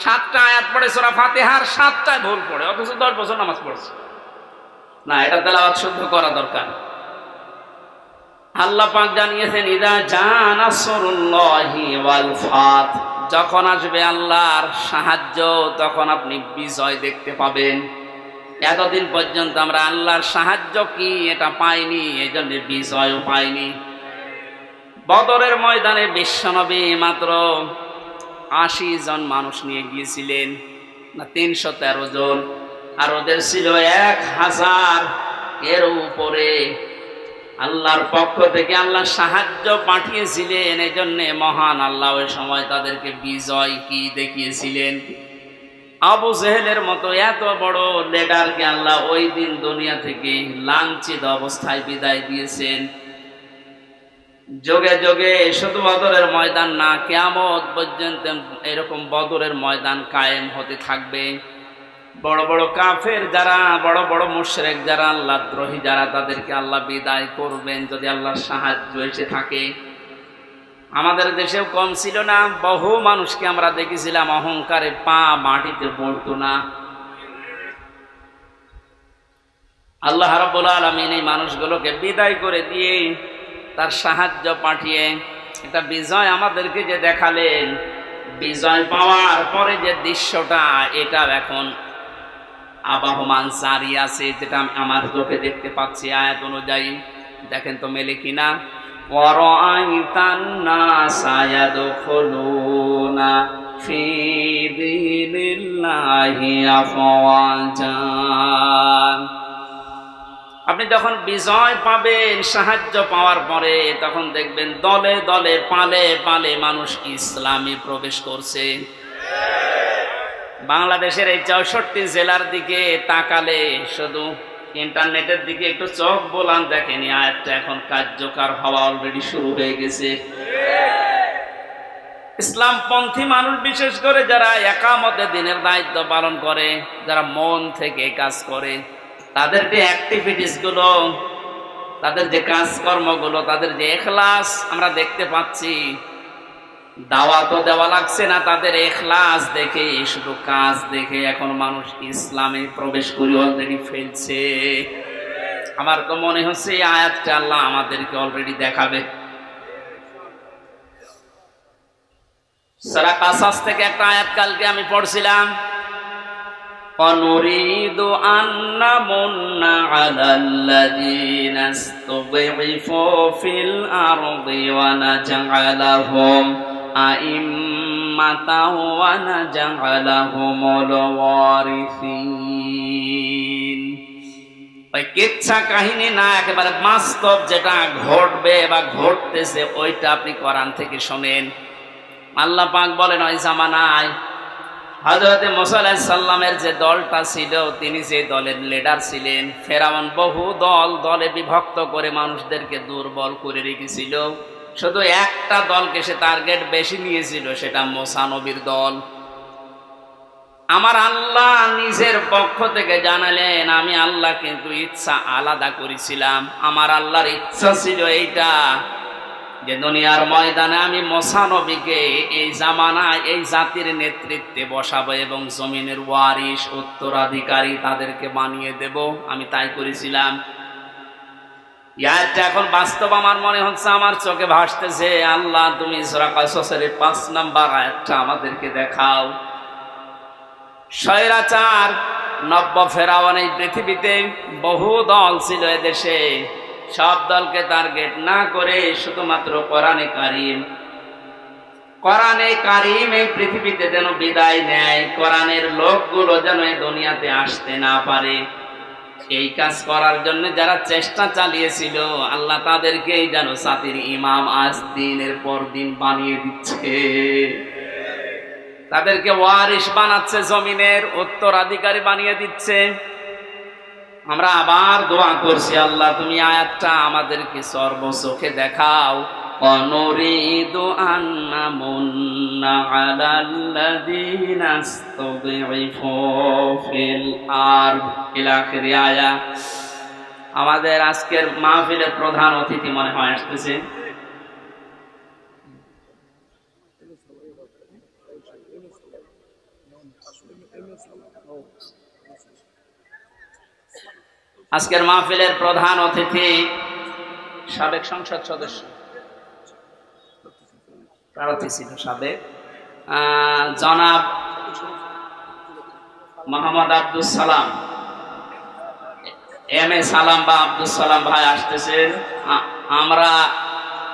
Speaker 1: 7টা আয়াত পড়ে সূরা ফাতিহার 7টায় ভুল পড়ে, অথচ 10 বছর নামাজ পড়ছে না। এটা তেলাওয়াত শুদ্ধ করা দরকার। আল্লাহ পাক জানিয়েছেন, ইদা জাআ নাসরুল্লাহি ওয়াল ফাত, যখন আসবে আল্লাহর সাহায্য তখন আপনি বিজয় দেখতে পাবেন। এতদিন পর্যন্ত আমরা আল্লাহর সাহায্য কি এটা পাইনি, এই জন্য বিজয়ও পাইনি। বদরের ময়দানে বিশ্বনবী মাত্র 80 জন মানুষ নিয়ে গিয়েছিলেন, না 313 জন, আর ওদের ছিল 1000 এর উপরে। আল্লাহর পক্ষ থেকে আল্লাহ সাহায্য পাঠিয়েছিলেন, এই জন্য মহান আল্লাহ ওই সময় তাদেরকে বিজয় কি দেখিয়েছিলেন। আবু জেহেলের মতো এত বড় লিডারকে আল্লাহ ওই দিন দুনিয়া থেকে লাঞ্ছিত অবস্থায় বিদায় দিয়েছেন। যোগে যোগে শুধু বদরের ময়দান না, কিয়ামত পর্যন্ত এরকম বদরের ময়দান কায়েম হতে থাকবে। বড় বড় কাফের যারা, বড় বড় মুশরিক যারা, আল্লাহ দ্রোহী যারা, তাদেরকে আল্লাহ বিদায় করবেন যদি আল্লাহর সাহায্য এসে থাকে। আমাদের দেশেও কম ছিল না, বহু মানুষকে আমরা দেখেছিলাম অহংকারে পা মাটিতে পড়তো না। আল্লাহ রাব্বুল আলামিন এই মানুষগুলোকে বিদায় করে দিয়ে তার সাহায্য পাঠিয়ে একটা বিজয় আমাদেরকে যে দেখালেন, বিজয় পাওয়ার পরে যে দৃশ্যটা, এটা এখন আবাহমান জারি আছে, যেটা আমি আমার চোখে দেখতে পাচ্ছি আয়াত অনুযায়ী। দেখেন তো মেলে কিনা। ওয়ারাআইতান নাসা ইয়াদখুলুনা ফি দীনিল্লাহি আফওয়াজা। আপনি যখন বিজয় পাবেন, সাহায্য পাওয়ার পরে, তখন দেখবেন দলে দলে, পালে পালে মানুষ ইসলামে প্রবেশ করছে। বাংলাদেশের এই 64 জেলার দিকে তাকালে, শুধু ইন্টারনেটের দিকে একটু চোখ বোলান, দেখেনি আয়াতটা এখন কার্যকর হওয়া অলরেডি শুরু হয়ে গেছে। ইসলামপন্থী মানুষ, বিশেষ করে যারা একামতে দিনের দায়িত্ব পালন করে, যারা মন থেকে কাজ করে, তাদের যে অ্যাক্টিভিটিস গুলো, তাদের যে কাজকর্মগুলো, তাদের যে ইখলাস আমরা দেখতে পাচ্ছি। দাওয়াতও দেওয়া লাগছে না, তাদের ইখলাস দেখে, শুধু কাজ দেখে এখন মানুষ ইসলামে প্রবেশ করে অলরেডি ফেলছে। আমার তো মনে হচ্ছে এই আয়াতটা আল্লাহ আমাদেরকে অলরেডি দেখাবে। সূরা কাসাস থেকে একটা আয়াত কালকে আমি পড়ছিলাম, অনুরিদু আন্না মুন্না আলাল্লাযীনা ইসতুযইফু ফিল আরদি ওয়া নাজআলাহুম আইম্মাতাও ওয়া নাজআলাহুমুল ওয়ারিসিন। ওই কিচ্ছা কাহিনী না, একেবারে বাস্তব যেটা ঘটবে বা ঘটতেছে ওইটা আপনি কোরআন থেকে শোনেন। আল্লাহ পাক বলেন ওই জামানায় হযরতে মুসা আলাইহিস সালামের যে দলটা ছিল, তিনি যে দলের লিডার ছিলেন, ফেরাউন বহু দলে বিভক্ত করে মানুষদেরকে দুর্বল করে রেখেছিল। শুধু একটা দলকে সে টার্গেট বেশি নিয়েছিল, সেটা মুসা নবীর দল। আমার আল্লাহ নিজের পক্ষ থেকে জানালেন, আমি আল্লাহ কিন্তু ইচ্ছা আলাদা করেছিলাম। আমার আল্লাহর ইচ্ছা ছিল এইটা যে দুনিয়ার ময়দানে আমি মুসা নবীকে এই জামানায় এই জাতির নেতৃত্বে বসাবো এবং জমিনের ওয়ারিস উত্তরাধিকারী তাদেরকে বানিয়ে দেব। আমি তাই করেছিলাম। ইয়াটা এখন বাস্তব আমার মনে হচ্ছে, আমার চোখে ভাসতেছে। আল্লাহ তুমি সূরা কাসসের 5 নাম্বার আয়াতটা আমাদেরকে দেখাও। স্বৈরাচার নব্য ফেরাউন এই পৃথিবীতে বহু দল ছিল এদেশে, সব দলকে টার্গেট না করে শুধুমাত্র কোরআনে কারিম এই পৃথিবীতে যেন বিদায় নেয়, কোরআনের লোকগুলো যেন এই দুনিয়াতে আসতে না পারে, এই কাজ করার জন্য যারা চেষ্টা চালিয়েছিল আল্লাহ তাদেরকেই যেন জাতির ইমাম আজ দিনের পর দিন বানিয়ে দিচ্ছে, তাদেরকে ওয়ারিস বানাচ্ছে, জমিনের উত্তরাধিকারী বানিয়ে দিচ্ছে। আমরা আবার দোয়া করছি, আল্লাহ তুমি আয়াতটা আমাদেরকে সর্বচোখে দেখাও। অনুরিদু আন্না মুন্না আলাল্লাযীনা ইসতুযইফু ফিল আরদ ইলা আখির আয়া। আমাদের আজকের মাহফিলের প্রধান অতিথি মনে হয় আসতেছে। আজকের মাহফিলের প্রধান অতিথি সাবেক সংসদ সদস্য, প্রার্থী ছিল সাবেক, জনাব মোহাম্মদ আব্দুল সালাম, এম এ সালাম বা আব্দুল সালাম ভাই আসতেছেন। আমরা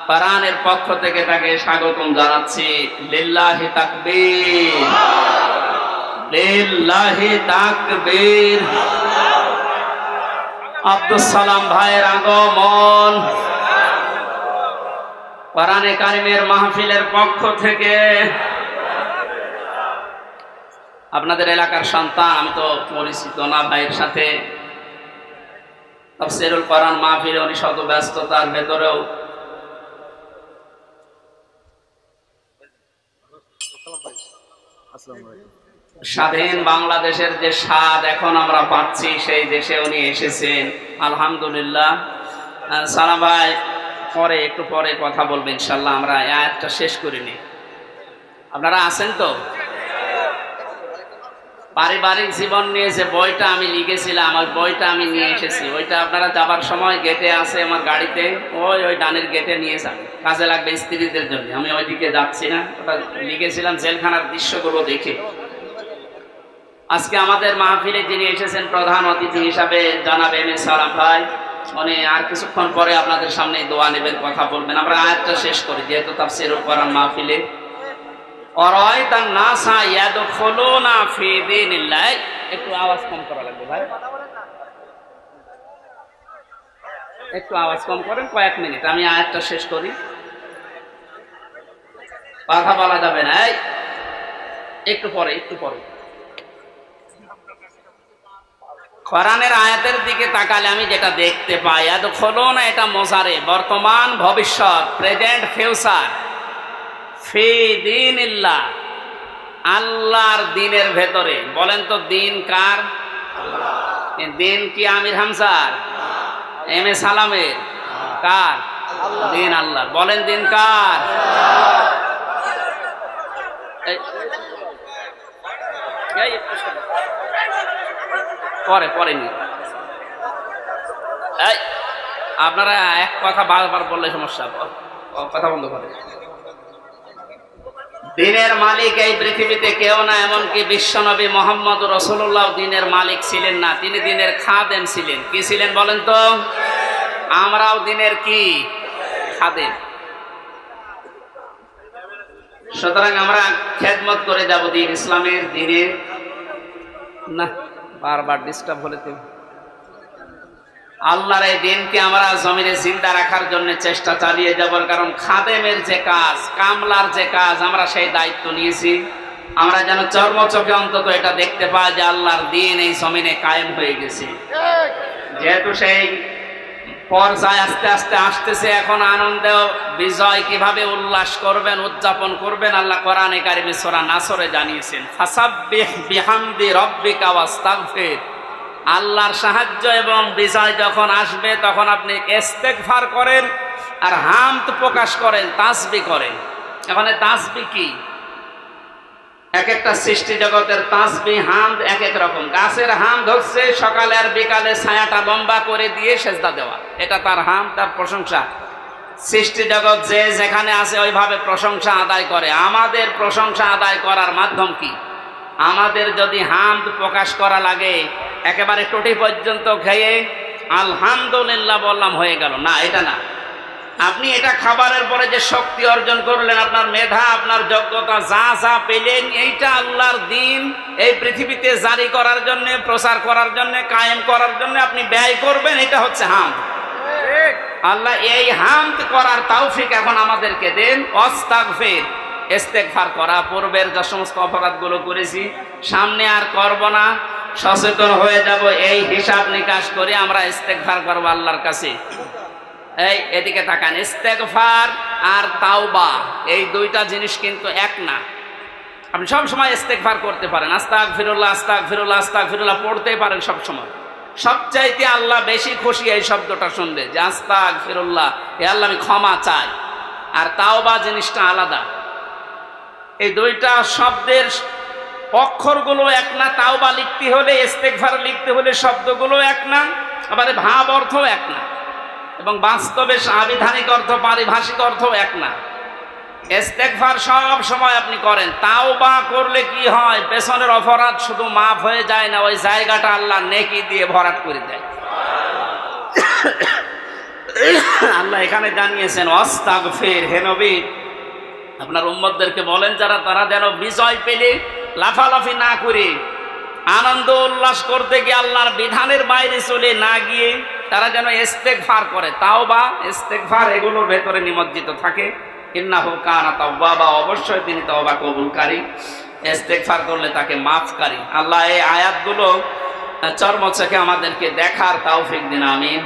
Speaker 1: কোরআনের পক্ষ থেকে তাকে স্বাগতম জানাচ্ছি। লিল্লাহি তাকবীর, লিল্লাহি তাকবীর। আব্দুল সালাম ভাইয়ের আগমন কোরআনে কারিমের মাহফিলের পক্ষ থেকে। আপনাদের এলাকার সন্তান, আমি তো পরিচিত না ভাইয়ের সাথে, তাফসীরুল কোরআন মাহফিলে উনি শত ব্যস্ততার ভেতরেও স্বাধীন বাংলাদেশের যে স্বাদ এখন আমরা পাচ্ছি, সেই দেশে উনি এসেছেন, আলহামদুলিল্লাহ। সালাম ভাই একটু পরে কথা বলবো ইনশাল্লাহ। আমরা আয়াতটা শেষ করিনি, আপনারা আছেন তো? পারিবারিক জীবন নিয়ে যে বইটা আমি লিখেছিলাম, ওই বইটা আমি নিয়ে এসেছি। ওইটা আপনারা যাবার সময় গেটে আছে আমার গাড়িতে, ওই ডানের গেটে নিয়ে যান, কাজে লাগবে স্ত্রীদের জন্য। আমি ওইদিকে যাচ্ছি না, ওটা লিখেছিলাম জেলখানার দৃশ্যগুলো দেখে। আজকে আমাদের মাহফিলে যিনি এসেছেন প্রধান অতিথি হিসাবে জনাব এম এ সালাম ভাই, উনি আর কিছুক্ষণ পরে আপনাদের সামনে দোয়া নেবেন, কথা বলবেন। আমরা আয়াতটা শেষ করি, যেহেতু তাফসীরুল কোরআন মাহফিলে। অরায়তান নাসা ইয়াদখুলুনা ফি দীনিল্লাহ। একটু আওয়াজ কম করা লাগবে ভাই, একটু আওয়াজ কম করেন, কয়েক মিনিট আমি আয়াতটা শেষ করি, কথা বলা যাবে না। একটু পরে কোরআনের আয়াতের দিকে তাকালে আমি যেটা দেখতে পাই, ইয়াদখুলুনা এটা মোজারে, বর্তমান ভবিষ্যৎ, প্রেজেন্ট ফিউচার। ফি দীনিল্লাহ, আল্লাহর দ্বীনের ভেতরে। বলেন তো দ্বীন কার? দ্বীন কি আমির হামজার, এম এ সালামের? কার? দ্বীন আল্লাহর। বলেন দ্বীন কার? পরে আপনারা এক কথা বারবার বললে সমস্যা, কথা বন্ধ করে। দ্বীনের মালিক এই পৃথিবীতে কেউ না, এমনকি বিশ্বনবী মুহাম্মদ রাসূলুল্লাহ দ্বীনের মালিক ছিলেন না, তিনি দ্বীনের খাদেম ছিলেন। কি ছিলেন বলেন তো? আমরাও দ্বীনের কি? খাদেম। সুতরাং আমরা খেদমত করে যাব দ্বীন ইসলামের, দ্বীনের। না, বারবার ডিস্টার্ব হলে তো আল্লাহর এই দিনকে আমরা জমিনে জিন্দা রাখার জন্য চেষ্টা চালিয়ে যাব, কারণ খাদেমের যে কাজ, কামলার যে কাজ, আমরা সেই দায়িত্ব নিয়েছি। আমরা যেন চর্মচোখে অন্তত এটা দেখতে পাই যে আল্লাহর দিন এই জমিনে কায়েম হয়ে গেছে। যেহেতু সেই পর্যায়ে আস্তে আস্তে আসতেছে, এখন আনন্দ বিজয় কিভাবে উল্লাস করবেন, উদযাপন করবেন, আল্লাহ কোরআনে কারিমে সূরা নাসরে জানিয়েছেন, ফাসাব্বিহ বিহামদি রাব্বিকা ওয়াস্তাগফির। আল্লাহর সাহায্য এবং বিজয় যখন আসবে তখন আপনি ইস্তেগফার করেন আর হামদ প্রকাশ করেন, তাসবিহ করেন। এখন তাসবিহ কি? এক একটা সৃষ্টি জগতের তাসবিহ হামদ এক এক রকম। গাছের হামদ হচ্ছে সকালে আর বিকালে ছায়াটা লম্বা করে দিয়ে সেজদা দেওয়া, এটা তার হামদ, তার প্রশংসা। সৃষ্টি জগৎ যে যেখানে আছে ওইভাবে প্রশংসা আদায় করে। আমাদের প্রশংসা আদায় করার মাধ্যম কি? আমাদের যদি হামদ প্রকাশ করা লাগে একেবারে টুটি পর্যন্ত খেয়ে আলহামদুলিল্লাহ বললাম হয়ে গেল না, এটা না। আপনি এটা খাবারের পরে যে শক্তি অর্জন করলেন, আপনার মেধা, আপনার যোগ্যতা, যা যা পেলেন, এইটা আল্লাহর দিন এই পৃথিবীতে জারি করার জন্য, প্রচার করার জন্য, কায়েম করার জন্য আপনি ব্যয় করবেন, এটা হচ্ছে হামদ। আল্লাহ এই হামদ করার তৌফিক এখন আমাদেরকে দেন। আস্তাগফির, ইস্তেগফার করা, পূর্বের যে সমস্ত অপরাধগুলো করেছি সামনে আর করব না, সচেতন হয়ে যাব, এই হিসাব নিকাশ করে আমরা ইস্তেগফার করব আল্লাহর কাছে। এই এদিকে তাকান, ইস্তেগফার আর তাওবা এই দুইটা জিনিস কিন্তু এক না। আপনি সব সময় ইস্তেগফার করতে পারেন, আস্তাগফিরুল্লাহ আস্তাগফিরুল্লাহ আস্তাগফিরুল্লাহ পড়তেই পারেন সব সময়। সবচাইতে আল্লাহ বেশি খুশি এই শব্দটা শুনলে, যে আস্তাগফিরুল্লাহ, হে আল্লাহ আমি ক্ষমা চাই। আর তাওবা জিনিসটা আলাদা। এই দুইটা শব্দের অক্ষরগুলো এক না। তাওবা লিখতে হলে, ইস্তেগফার লিখতে হলে শব্দগুলো এক না, আবার ভাব অর্থ এক না, এবং বাস্তবে সাংবিধানিক অর্থ, পারিভাষিক অর্থ এক না। ইস্তেগফার সব সময় আপনি করেন, তাওবা করলে কি হয়, পেছনের অপরাধ শুধু মাফ হয়ে যায় না, ওই জায়গাটা আল্লাহ নেকি দিয়ে ভরাট করে দেয়। আল্লাহ এখানে জানিয়েছেন আস্তাগফির, হে নবী আপনার উম্মতদেরকে বলেন যারা তারা যেন বিজয় পেলে লাফালাফি না করে, আনন্দ উল্লাস করতে গিয়ে আল্লাহর বিধানের বাইরে চলে না গিয়ে তারা যেন ইস্তেগফার করে। তাওবা, ইস্তেগফার এগুলোর ভেতরে নিমজ্জিত থাকে। ইন্নাহু কানা তাওয়াবা, অবশ্যই তিনি তওবা কবুলকারী। ইস্তেগফার করলে তাকে মাফকারী। আল্লাহ এই আয়াতগুলো চর্মচোখে আমাদেরকে দেখার তৌফিক দিন, আমিন।